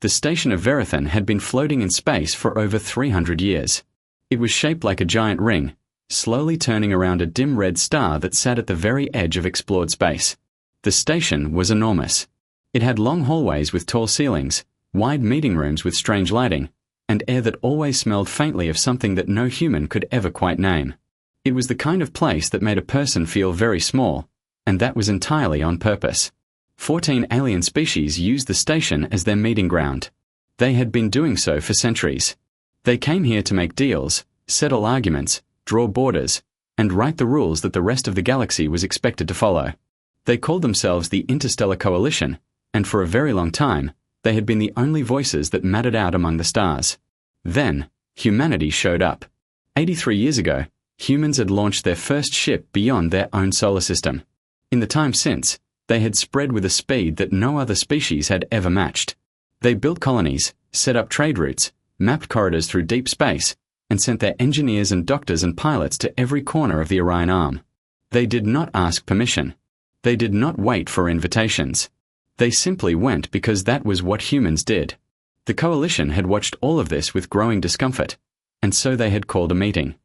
The station of Verithan had been floating in space for over 300 years. It was shaped like a giant ring, slowly turning around a dim red star that sat at the very edge of explored space. The station was enormous. It had long hallways with tall ceilings, wide meeting rooms with strange lighting, and air that always smelled faintly of something that no human could ever quite name. It was the kind of place that made a person feel very small, and that was entirely on purpose. 14 alien species used the station as their meeting ground. They had been doing so for centuries. They came here to make deals, settle arguments, draw borders, and write the rules that the rest of the galaxy was expected to follow. They called themselves the Interstellar Coalition, and for a very long time, they had been the only voices that mattered out among the stars. Then, humanity showed up. 83 years ago, humans had launched their first ship beyond their own solar system. In the time since, they had spread with a speed that no other species had ever matched. They built colonies, set up trade routes, mapped corridors through deep space, and sent their engineers and doctors and pilots to every corner of the Orion Arm. They did not ask permission. They did not wait for invitations. They simply went because that was what humans did. The Coalition had watched all of this with growing discomfort, and so they had called a meeting.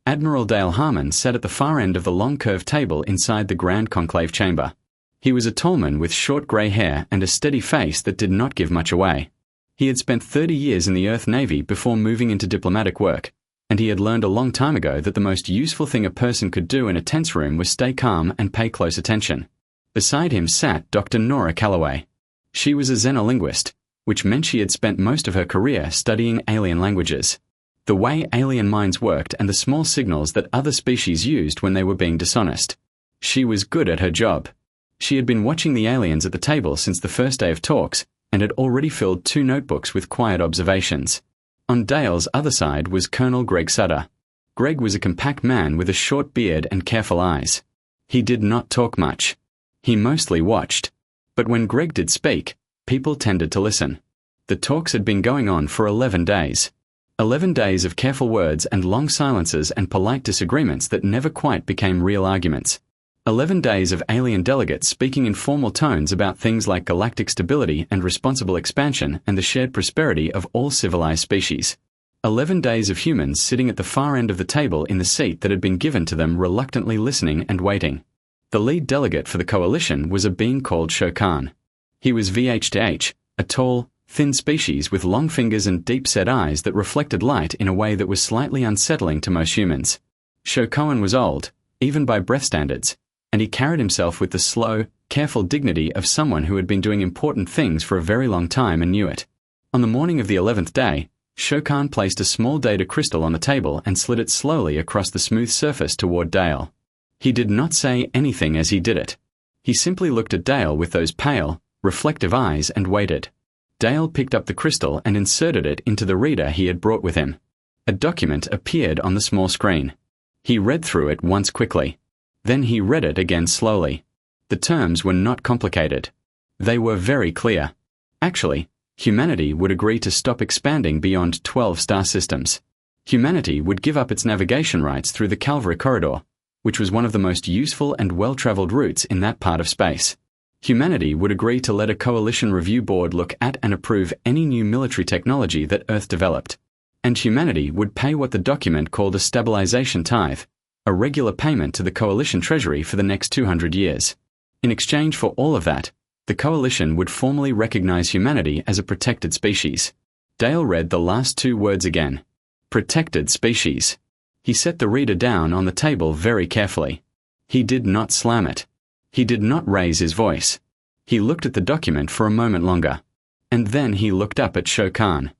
Admiral Dale Harmon sat at the far end of the long curved table inside the Grand Conclave chamber. He was a tall man with short grey hair and a steady face that did not give much away. He had spent 30 years in the Earth Navy before moving into diplomatic work, and he had learned a long time ago that the most useful thing a person could do in a tense room was stay calm and pay close attention. Beside him sat Dr. Nora Calloway. She was a xenolinguist, which meant she had spent most of her career studying alien languages, the way alien minds worked and the small signals that other species used when they were being dishonest. She was good at her job. She had been watching the aliens at the table since the first day of talks and had already filled 2 notebooks with quiet observations. On Dale's other side was Colonel Greg Sutter. Greg was a compact man with a short beard and careful eyes. He did not talk much. He mostly watched. But when Greg did speak, people tended to listen. The talks had been going on for 11 days. 11 days of careful words and long silences and polite disagreements that never quite became real arguments. 11 days of alien delegates speaking in formal tones about things like galactic stability and responsible expansion and the shared prosperity of all civilized species. 11 days of humans sitting at the far end of the table in the seat that had been given to them, reluctantly listening and waiting. The lead delegate for the coalition was a being called Shokan. He was VH-H, a tall, thin species with long fingers and deep-set eyes that reflected light in a way that was slightly unsettling to most humans. Shokan was old, even by breath standards, and he carried himself with the slow, careful dignity of someone who had been doing important things for a very long time and knew it. On the morning of the 11th day, Shokan placed a small data crystal on the table and slid it slowly across the smooth surface toward Dale. He did not say anything as he did it. He simply looked at Dale with those pale, reflective eyes and waited. Dale picked up the crystal and inserted it into the reader he had brought with him. A document appeared on the small screen. He read through it once quickly. Then he read it again slowly. The terms were not complicated. They were very clear. Actually, humanity would agree to stop expanding beyond 12 star systems. Humanity would give up its navigation rights through the Calvary Corridor, which was one of the most useful and well-traveled routes in that part of space. Humanity would agree to let a coalition review board look at and approve any new military technology that Earth developed. And humanity would pay what the document called a stabilization tithe, a regular payment to the coalition treasury for the next 200 years. In exchange for all of that, the coalition would formally recognize humanity as a protected species. Dale read the last 2 words again. Protected species. He set the reader down on the table very carefully. He did not slam it. He did not raise his voice. He looked at the document for a moment longer. And then he looked up at Shokan.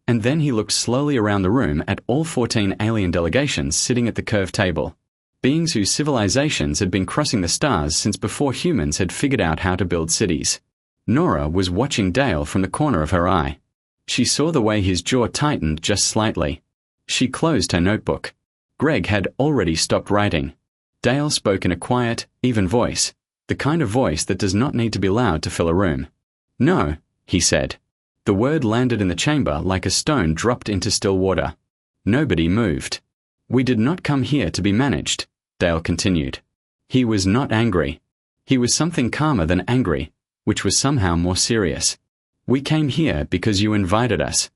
And then he looked slowly around the room at all 14 alien delegations sitting at the curved table. Beings whose civilizations had been crossing the stars since before humans had figured out how to build cities. Nora was watching Dale from the corner of her eye. She saw the way his jaw tightened just slightly. She closed her notebook. Greg had already stopped writing. Dale spoke in a quiet, even voice, the kind of voice that does not need to be loud to fill a room. No, he said. The word landed in the chamber like a stone dropped into still water. Nobody moved. We did not come here to be managed, Dale continued. He was not angry. He was something calmer than angry, which was somehow more serious. We came here because you invited us.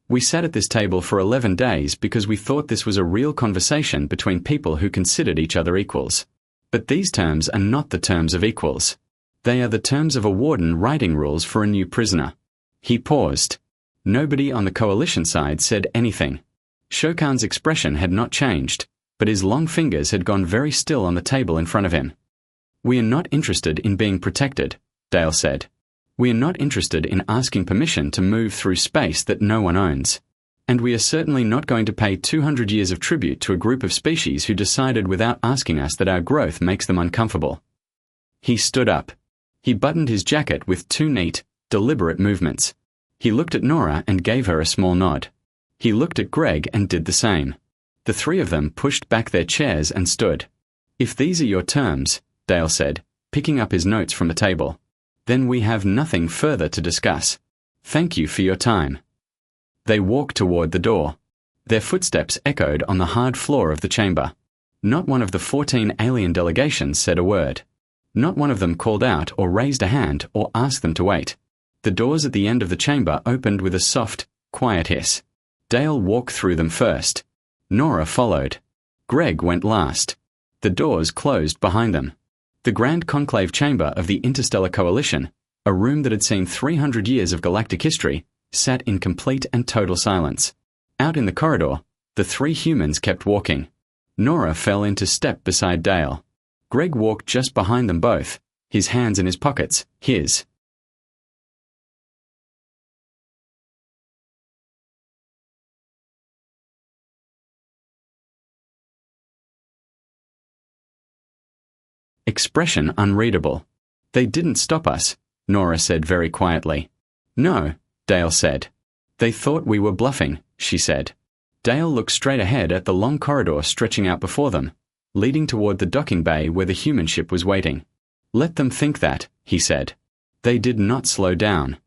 We sat at this table for 11 days because we thought this was a real conversation between people who considered each other equals. But these terms are not the terms of equals. They are the terms of a warden writing rules for a new prisoner. He paused. Nobody on the coalition side said anything. Shokan's expression had not changed, but his long fingers had gone very still on the table in front of him. We are not interested in being protected, Dale said. We are not interested in asking permission to move through space that no one owns. And we are certainly not going to pay 200 years of tribute to a group of species who decided without asking us that our growth makes them uncomfortable. He stood up. He buttoned his jacket with 2 neat, deliberate movements. He looked at Nora and gave her a small nod. He looked at Greg and did the same. The 3 of them pushed back their chairs and stood. If these are your terms, Dale said, picking up his notes from the table, then we have nothing further to discuss. Thank you for your time. They walked toward the door. Their footsteps echoed on the hard floor of the chamber. Not one of the 14 alien delegations said a word. Not one of them called out or raised a hand or asked them to wait. The doors at the end of the chamber opened with a soft, quiet hiss. Dale walked through them first. Nora followed. Greg went last. The doors closed behind them. The Grand Conclave Chamber of the Interstellar Coalition, a room that had seen 300 years of galactic history, sat in complete and total silence. Out in the corridor, the 3 humans kept walking. Nora fell into step beside Dale. Greg walked just behind them both, his hands in his pockets, his. Expression unreadable. They didn't stop us, Nora said very quietly. No, Dale said. They thought we were bluffing, she said. Dale looked straight ahead at the long corridor stretching out before them, leading toward the docking bay where the human ship was waiting. Let them think that, he said. They did not slow down.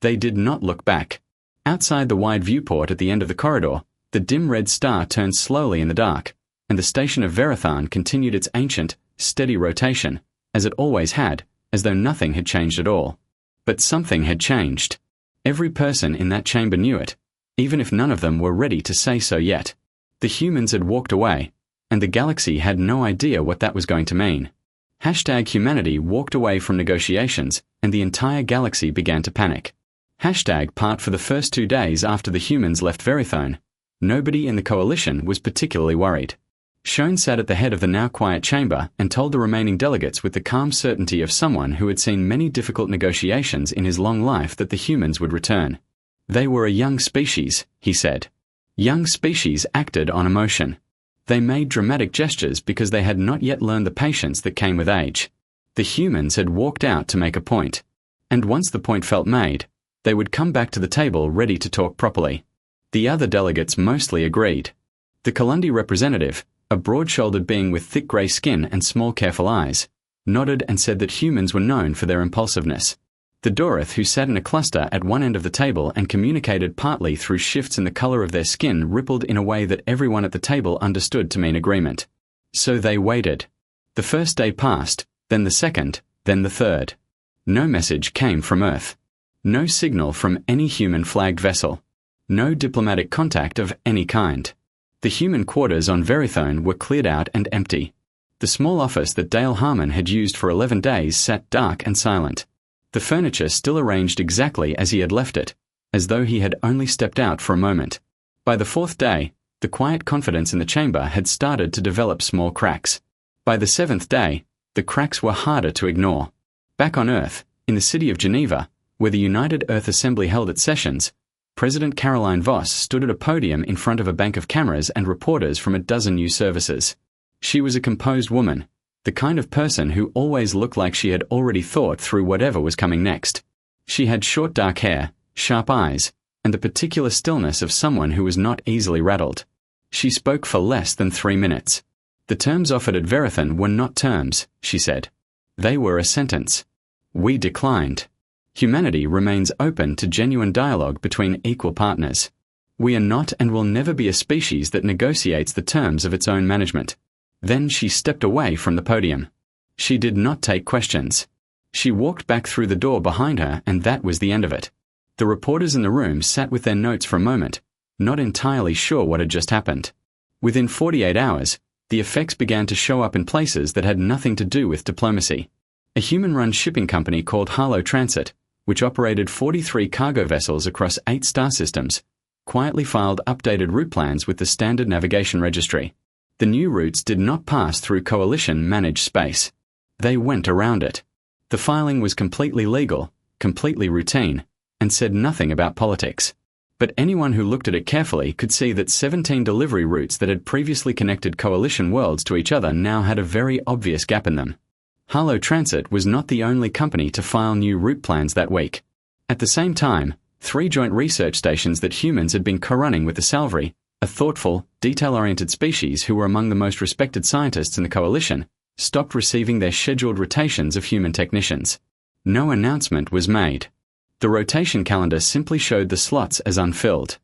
They did not look back. Outside the wide viewport at the end of the corridor, the dim red star turned slowly in the dark, and the station of Verathan continued its ancient, steady rotation, as it always had, as though nothing had changed at all. But something had changed. Every person in that chamber knew it, even if none of them were ready to say so yet. The humans had walked away, and the galaxy had no idea what that was going to mean. #humanity walked away from negotiations, and the entire galaxy began to panic. Part for the first 2 days after the humans left Verithone, nobody in the coalition was particularly worried. Shone sat at the head of the now quiet chamber and told the remaining delegates with the calm certainty of someone who had seen many difficult negotiations in his long life that the humans would return. They were a young species, he said. Young species acted on emotion. They made dramatic gestures because they had not yet learned the patience that came with age. The humans had walked out to make a point, and once the point felt made, they would come back to the table ready to talk properly. The other delegates mostly agreed. The Kalundi representative, a broad-shouldered being with thick grey skin and small careful eyes, nodded and said that humans were known for their impulsiveness. The Dorith, who sat in a cluster at one end of the table and communicated partly through shifts in the colour of their skin, rippled in a way that everyone at the table understood to mean agreement. So they waited. The first day passed, then the second, then the third. No message came from Earth. No signal from any human-flagged vessel. No diplomatic contact of any kind. The human quarters on Verithone were cleared out and empty. The small office that Dale Harmon had used for 11 days sat dark and silent. The furniture still arranged exactly as he had left it, as though he had only stepped out for a moment. By the 4th day, the quiet confidence in the chamber had started to develop small cracks. By the 7th day, the cracks were harder to ignore. Back on Earth, in the city of Geneva, where the United Earth Assembly held its sessions, President Caroline Voss stood at a podium in front of a bank of cameras and reporters from a dozen news services. She was a composed woman, the kind of person who always looked like she had already thought through whatever was coming next. She had short dark hair, sharp eyes, and the particular stillness of someone who was not easily rattled. She spoke for less than 3 minutes. The terms offered at Verithon were not terms, she said. They were a sentence. We declined. Humanity remains open to genuine dialogue between equal partners. We are not and will never be a species that negotiates the terms of its own management. Then she stepped away from the podium. She did not take questions. She walked back through the door behind her, and that was the end of it. The reporters in the room sat with their notes for a moment, not entirely sure what had just happened. Within 48 hours, the effects began to show up in places that had nothing to do with diplomacy. A human-run shipping company called Harlow Transit, which operated 43 cargo vessels across 8 star systems, quietly filed updated route plans with the Standard Navigation Registry. The new routes did not pass through Coalition-managed space. They went around it. The filing was completely legal, completely routine, and said nothing about politics. But anyone who looked at it carefully could see that 17 delivery routes that had previously connected Coalition worlds to each other now had a very obvious gap in them. Harlow Transit was not the only company to file new route plans that week. At the same time, 3 joint research stations that humans had been co-running with the Salvary, a thoughtful, detail-oriented species who were among the most respected scientists in the Coalition, stopped receiving their scheduled rotations of human technicians. No announcement was made. The rotation calendar simply showed the slots as unfilled.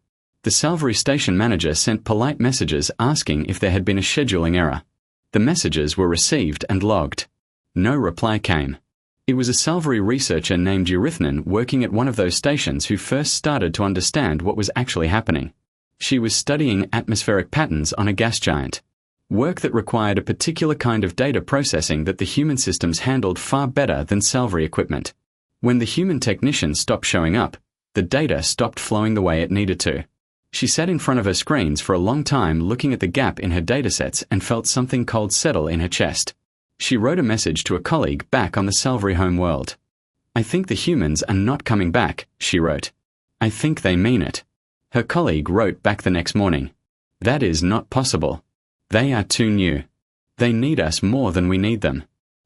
The Salvary station manager sent polite messages asking if there had been a scheduling error. The messages were received and logged. No reply came. It was a Salvary researcher named Eurythnan working at one of those stations who first started to understand what was actually happening. She was studying atmospheric patterns on a gas giant. Work that required a particular kind of data processing that the human systems handled far better than Salvary equipment. When the human technicians stopped showing up, the data stopped flowing the way it needed to. She sat in front of her screens for a long time looking at the gap in her datasets and felt something cold settle in her chest. She wrote a message to a colleague back on the Salvary home world. "I think the humans are not coming back," she wrote. "I think they mean it." Her colleague wrote back the next morning. "That is not possible. They are too new. They need us more than we need them."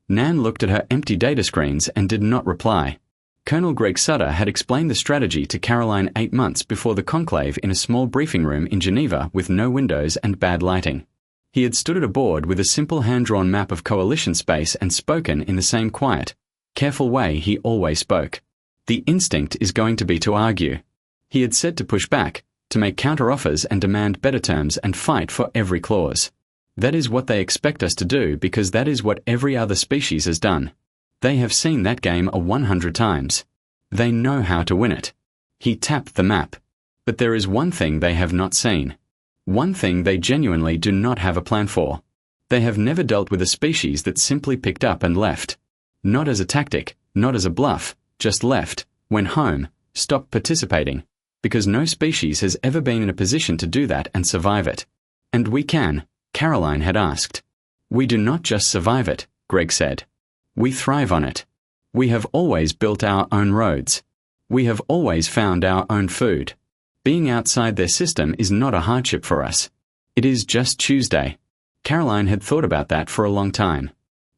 Nan looked at her empty data screens and did not reply. Colonel Greg Sutter had explained the strategy to Caroline 8 months before the conclave in a small briefing room in Geneva with no windows and bad lighting. He had stood at a board with a simple hand-drawn map of Coalition space and spoken in the same quiet, careful way he always spoke. The instinct is going to be to argue. He had said to push back, to make counter-offers and demand better terms and fight for every clause. That is what they expect us to do because that is what every other species has done. They have seen that game 100 times. They know how to win it. He tapped the map. But there is one thing they have not seen. One thing they genuinely do not have a plan for. They have never dealt with a species that simply picked up and left. Not as a tactic, not as a bluff, just left, went home, stopped participating, because no species has ever been in a position to do that and survive it. And we can, Caroline had asked. We do not just survive it, Greg said. We thrive on it. We have always built our own roads. We have always found our own food. Being outside their system is not a hardship for us. It is just Tuesday. Caroline had thought about that for a long time.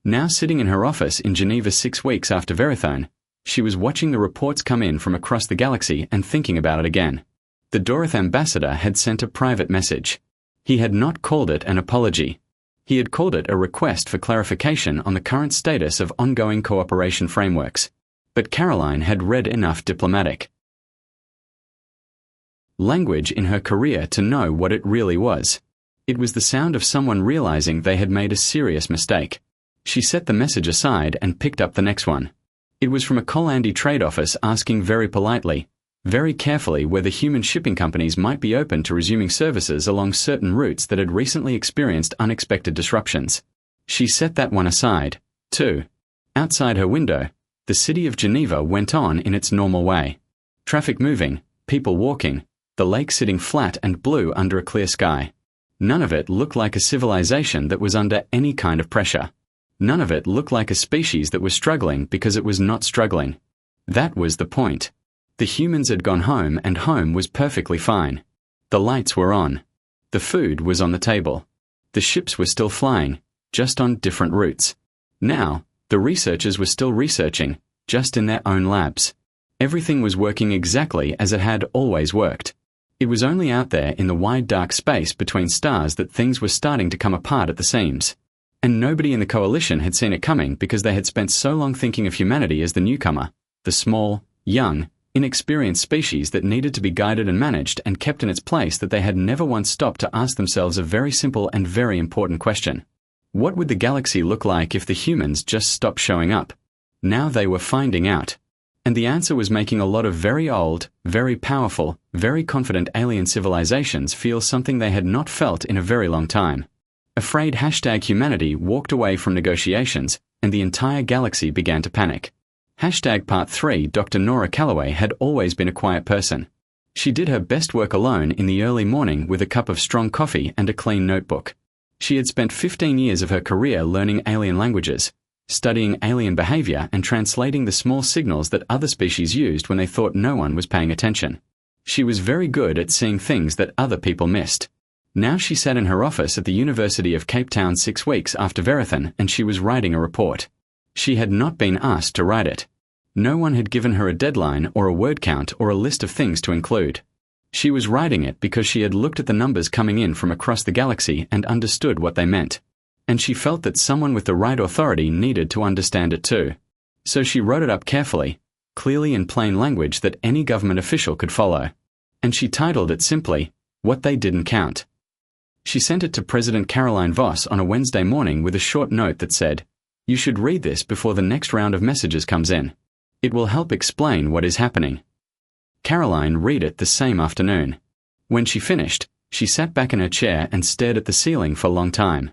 Now sitting in her office in Geneva 6 weeks after Verathone, she was watching the reports come in from across the galaxy and thinking about it again. The Doroth ambassador had sent a private message. He had not called it an apology. He had called it a request for clarification on the current status of ongoing cooperation frameworks. But Caroline had read enough diplomatic language in her career to know what it really was. It was the sound of someone realizing they had made a serious mistake. She set the message aside and picked up the next one. It was from a Colandi trade office asking very politely, very carefully whether human shipping companies might be open to resuming services along certain routes that had recently experienced unexpected disruptions. She set that one aside, too. Outside her window, the city of Geneva went on in its normal way. Traffic moving, people walking, the lake sitting flat and blue under a clear sky. None of it looked like a civilization that was under any kind of pressure. None of it looked like a species that was struggling because it was not struggling. That was the point. The humans had gone home and home was perfectly fine. The lights were on. The food was on the table. The ships were still flying, just on different routes. Now, the researchers were still researching, just in their own labs. Everything was working exactly as it had always worked. It was only out there in the wide dark space between stars that things were starting to come apart at the seams. And nobody in the Coalition had seen it coming because they had spent so long thinking of humanity as the newcomer, the small, young, inexperienced species that needed to be guided and managed and kept in its place that they had never once stopped to ask themselves a very simple and very important question. What would the galaxy look like if the humans just stopped showing up? Now they were finding out. And the answer was making a lot of very old, very powerful, very confident alien civilizations feel something they had not felt in a very long time. Afraid #humanity walked away from negotiations, and the entire galaxy began to panic. Part 3 Dr. Nora Calloway had always been a quiet person. She did her best work alone in the early morning with a cup of strong coffee and a clean notebook. She had spent 15 years of her career learning alien languages, studying alien behavior and translating the small signals that other species used when they thought no one was paying attention. She was very good at seeing things that other people missed. Now she sat in her office at the University of Cape Town 6 weeks after Verathon, and she was writing a report. She had not been asked to write it. No one had given her a deadline or a word count or a list of things to include. She was writing it because she had looked at the numbers coming in from across the galaxy and understood what they meant. And she felt that someone with the right authority needed to understand it too. So she wrote it up carefully, clearly in plain language that any government official could follow. And she titled it simply, "What They Didn't Count." She sent it to President Caroline Voss on a Wednesday morning with a short note that said, "You should read this before the next round of messages comes in. It will help explain what is happening." Caroline read it the same afternoon. When she finished, she sat back in her chair and stared at the ceiling for a long time.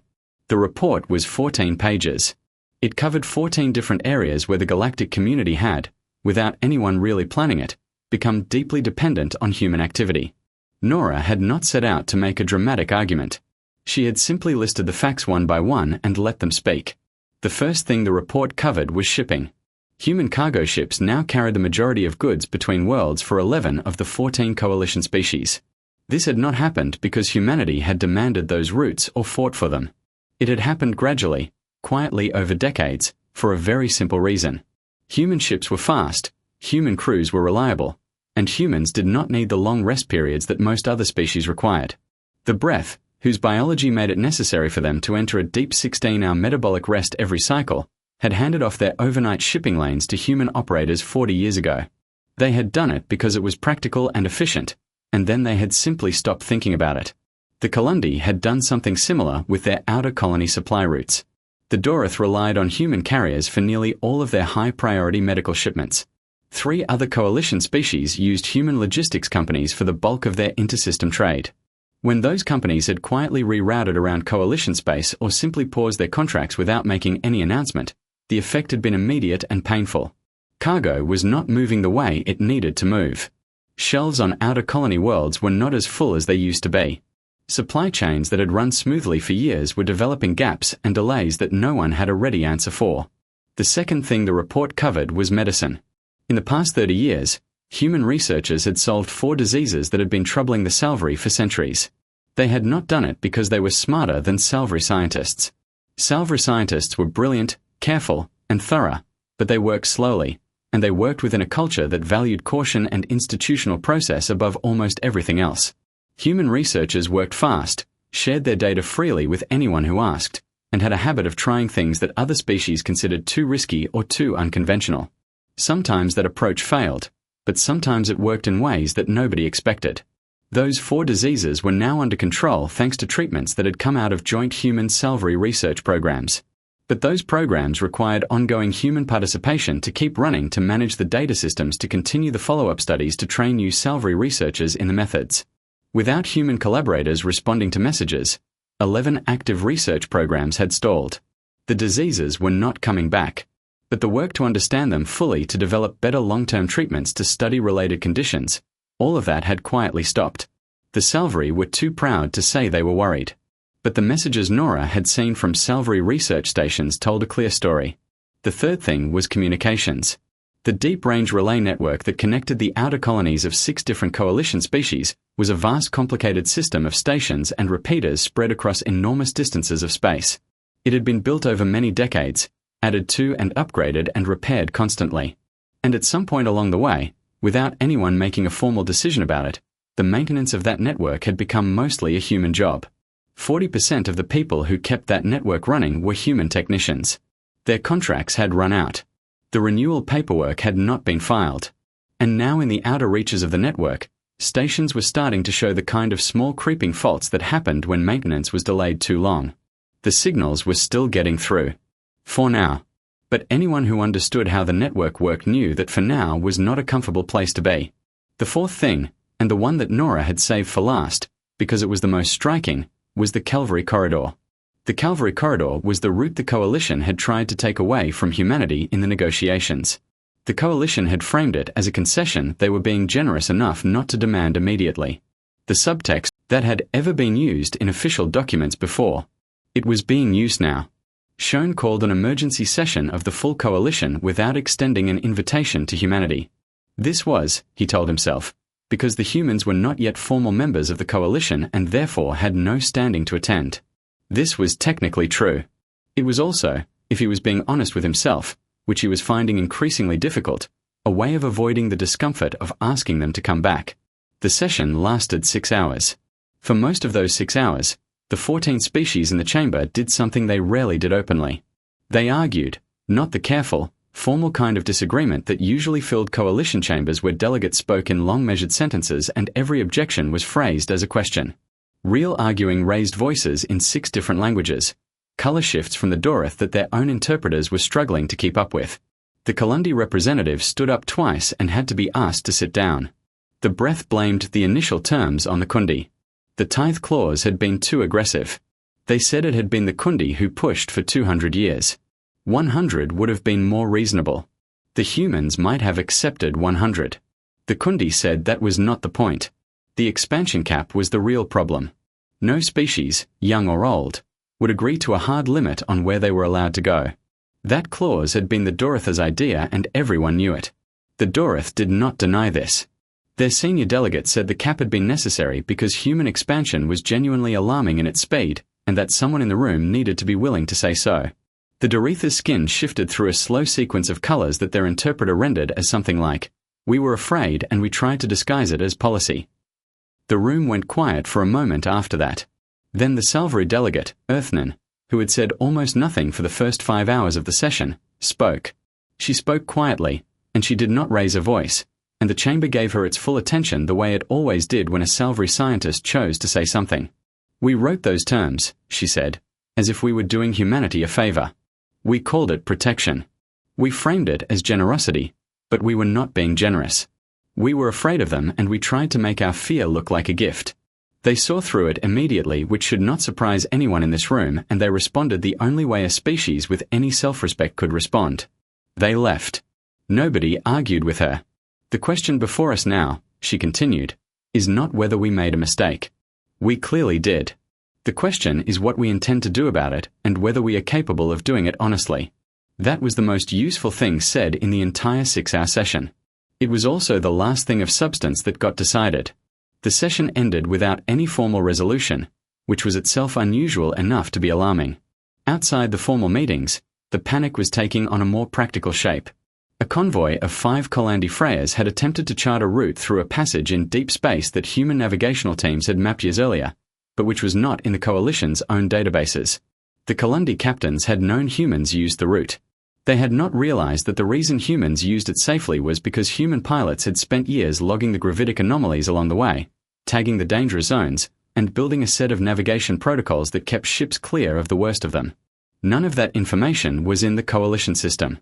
The report was 14 pages. It covered 14 different areas where the galactic community had, without anyone really planning it, become deeply dependent on human activity. Nora had not set out to make a dramatic argument. She had simply listed the facts one by one and let them speak. The first thing the report covered was shipping. Human cargo ships now carried the majority of goods between worlds for 11 of the 14 coalition species. This had not happened because humanity had demanded those routes or fought for them. It had happened gradually, quietly over decades, for a very simple reason. Human ships were fast, human crews were reliable, and humans did not need the long rest periods that most other species required. The breath, whose biology made it necessary for them to enter a deep 16-hour metabolic rest every cycle, had handed off their overnight shipping lanes to human operators 40 years ago. They had done it because it was practical and efficient, and then they had simply stopped thinking about it. The Kalundi had done something similar with their outer colony supply routes. The Dorith relied on human carriers for nearly all of their high-priority medical shipments. 3 other coalition species used human logistics companies for the bulk of their intersystem trade. When those companies had quietly rerouted around coalition space or simply paused their contracts without making any announcement, the effect had been immediate and painful. Cargo was not moving the way it needed to move. Shelves on outer colony worlds were not as full as they used to be. Supply chains that had run smoothly for years were developing gaps and delays that no one had a ready answer for. The second thing the report covered was medicine. In the past 30 years, human researchers had solved 4 diseases that had been troubling the Salvary for centuries. They had not done it because they were smarter than Salvary scientists. Salvary scientists were brilliant, careful, and thorough, but they worked slowly, and they worked within a culture that valued caution and institutional process above almost everything else. Human researchers worked fast, shared their data freely with anyone who asked, and had a habit of trying things that other species considered too risky or too unconventional. Sometimes that approach failed, but sometimes it worked in ways that nobody expected. Those 4 diseases were now under control thanks to treatments that had come out of joint human Salvary research programs. But those programs required ongoing human participation to keep running to manage the data systems to continue the follow-up studies to train new Salvary researchers in the methods. Without human collaborators responding to messages, 11 active research programs had stalled. The diseases were not coming back, but the work to understand them fully to develop better long-term treatments to study related conditions, all of that had quietly stopped. The Salvary were too proud to say they were worried. But the messages Nora had seen from Salvary research stations told a clear story. The third thing was communications. The deep-range relay network that connected the outer colonies of 6 different coalition species was a vast complicated system of stations and repeaters spread across enormous distances of space. It had been built over many decades, added to and upgraded and repaired constantly. And at some point along the way, without anyone making a formal decision about it, the maintenance of that network had become mostly a human job. 40% of the people who kept that network running were human technicians. Their contracts had run out. The renewal paperwork had not been filed. And now in the outer reaches of the network, stations were starting to show the kind of small creeping faults that happened when maintenance was delayed too long. The signals were still getting through. For now. But anyone who understood how the network worked knew that for now was not a comfortable place to be. The fourth thing, and the one that Nora had saved for last, because it was the most striking, was the Calvary Corridor. The Calvary Corridor was the route the Coalition had tried to take away from humanity in the negotiations. The Coalition had framed it as a concession they were being generous enough not to demand immediately. The subtext that had ever been used in official documents before. It was being used now. Schoen called an emergency session of the full Coalition without extending an invitation to humanity. This was, he told himself, because the humans were not yet formal members of the Coalition and therefore had no standing to attend. This was technically true. It was also, if he was being honest with himself, which he was finding increasingly difficult, a way of avoiding the discomfort of asking them to come back. The session lasted 6 hours. For most of those 6 hours, the 14 species in the chamber did something they rarely did openly. They argued, not the careful, formal kind of disagreement that usually filled Coalition chambers where delegates spoke in long measured sentences and every objection was phrased as a question. Real arguing raised voices in 6 different languages, color shifts from the Dorith that their own interpreters were struggling to keep up with. The Kalundi representative stood up twice and had to be asked to sit down. The breath blamed the initial terms on the Kundi. The tithe clause had been too aggressive. They said it had been the Kundi who pushed for 200 years. 100 would have been more reasonable. The humans might have accepted 100. The Kundi said that was not the point. The expansion cap was the real problem. No species, young or old, would agree to a hard limit on where they were allowed to go. That clause had been the Doritha's idea and everyone knew it. The Dorith did not deny this. Their senior delegate said the cap had been necessary because human expansion was genuinely alarming in its speed and that someone in the room needed to be willing to say so. The Doritha's skin shifted through a slow sequence of colors that their interpreter rendered as something like, "We were afraid and we tried to disguise it as policy." The room went quiet for a moment after that. Then the Salvary delegate, Earthnan, who had said almost nothing for the first 5 hours of the session, spoke. She spoke quietly, and she did not raise a voice, and the chamber gave her its full attention the way it always did when a Salvary scientist chose to say something. "We wrote those terms," she said, "as if we were doing humanity a favor. We called it protection. We framed it as generosity, but we were not being generous. We were afraid of them and we tried to make our fear look like a gift." They saw through it immediately, which should not surprise anyone in this room, and they responded the only way a species with any self-respect could respond. They left. Nobody argued with her. "The question before us now," she continued, "is not whether we made a mistake. We clearly did. The question is what we intend to do about it and whether we are capable of doing it honestly." That was the most useful thing said in the entire 6-hour session. It was also the last thing of substance that got decided. The session ended without any formal resolution, which was itself unusual enough to be alarming. Outside the formal meetings, the panic was taking on a more practical shape. A convoy of 5 Kolandi Freyas had attempted to chart a route through a passage in deep space that human navigational teams had mapped years earlier, but which was not in the Coalition's own databases. The Kolandi captains had known humans used the route. They had not realized that the reason humans used it safely was because human pilots had spent years logging the gravitic anomalies along the way, tagging the dangerous zones, and building a set of navigation protocols that kept ships clear of the worst of them. None of that information was in the Coalition system.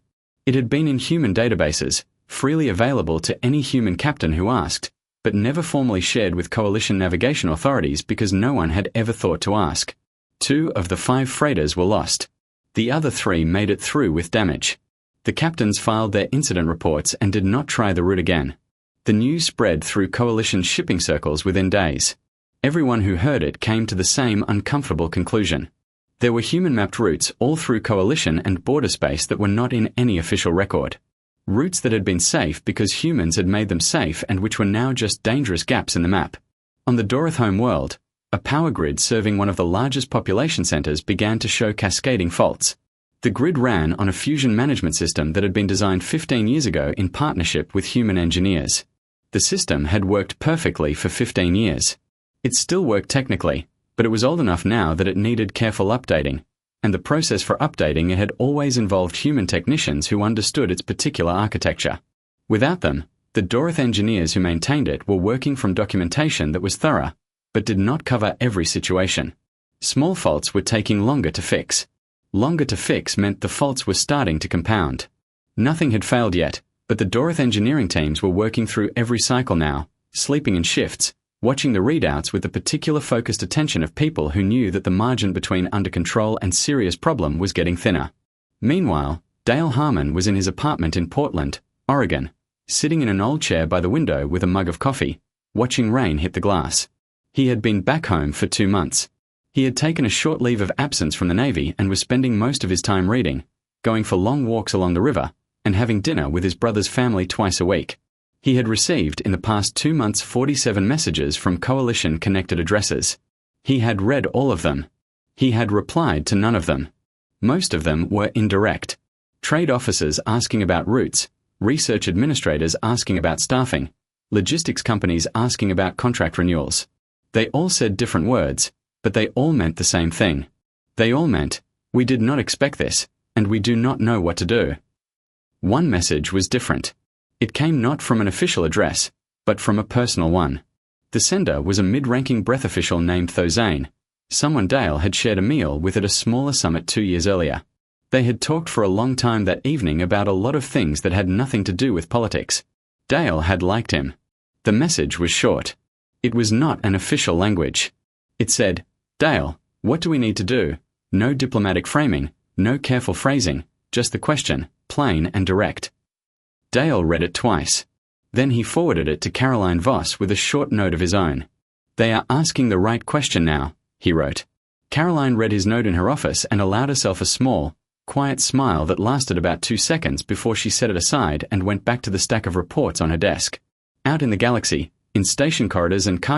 It had been in human databases, freely available to any human captain who asked, but never formally shared with Coalition navigation authorities because no one had ever thought to ask. 2 of the 5 freighters were lost. The other 3 made it through with damage. The captains filed their incident reports and did not try the route again. The news spread through Coalition shipping circles within days. Everyone who heard it came to the same uncomfortable conclusion. There were human-mapped routes all through Coalition and border space that were not in any official record. Routes that had been safe because humans had made them safe and which were now just dangerous gaps in the map. On the Dorith home world, a power grid serving one of the largest population centers began to show cascading faults. The grid ran on a fusion management system that had been designed 15 years ago in partnership with human engineers. The system had worked perfectly for 15 years. It still worked technically, but it was old enough now that it needed careful updating, and the process for updating it had always involved human technicians who understood its particular architecture. Without them, the Dorith engineers who maintained it were working from documentation that was thorough, but did not cover every situation. Small faults were taking longer to fix. Longer to fix meant the faults were starting to compound. Nothing had failed yet, but the Dorothy engineering teams were working through every cycle now, sleeping in shifts, watching the readouts with the particular focused attention of people who knew that the margin between under control and serious problem was getting thinner. Meanwhile, Dale Harmon was in his apartment in Portland, Oregon, sitting in an old chair by the window with a mug of coffee, watching rain hit the glass. He had been back home for 2 months. He had taken a short leave of absence from the Navy and was spending most of his time reading, going for long walks along the river, and having dinner with his brother's family twice a week. He had received in the past 2 months 47 messages from coalition-connected addresses. He had read all of them. He had replied to none of them. Most of them were indirect. Trade officers asking about routes, research administrators asking about staffing, logistics companies asking about contract renewals. They all said different words, but they all meant the same thing. They all meant, "We did not expect this, and we do not know what to do." One message was different. It came not from an official address, but from a personal one. The sender was a mid-ranking breath official named Thozane, someone Dale had shared a meal with at a smaller summit 2 years earlier. They had talked for a long time that evening about a lot of things that had nothing to do with politics. Dale had liked him. The message was short. It was not an official language. It said, "Dale, what do we need to do?" No diplomatic framing, no careful phrasing, just the question, plain and direct. Dale read it twice. Then he forwarded it to Caroline Voss with a short note of his own. "They are asking the right question now," he wrote. Caroline read his note in her office and allowed herself a small, quiet smile that lasted about 2 seconds before she set it aside and went back to the stack of reports on her desk. Out in the galaxy, in station corridors and car